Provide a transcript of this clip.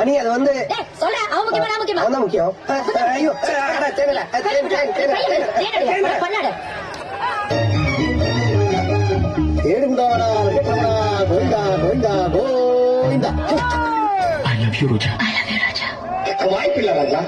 அனி அது வந்து அவன் தான் முக்கியம். ஐயோ தேனடா தேடுண்டாடா Govinda Govinda Govinda. I love you, Raja. வாய்ப்பில்லை ராஜா.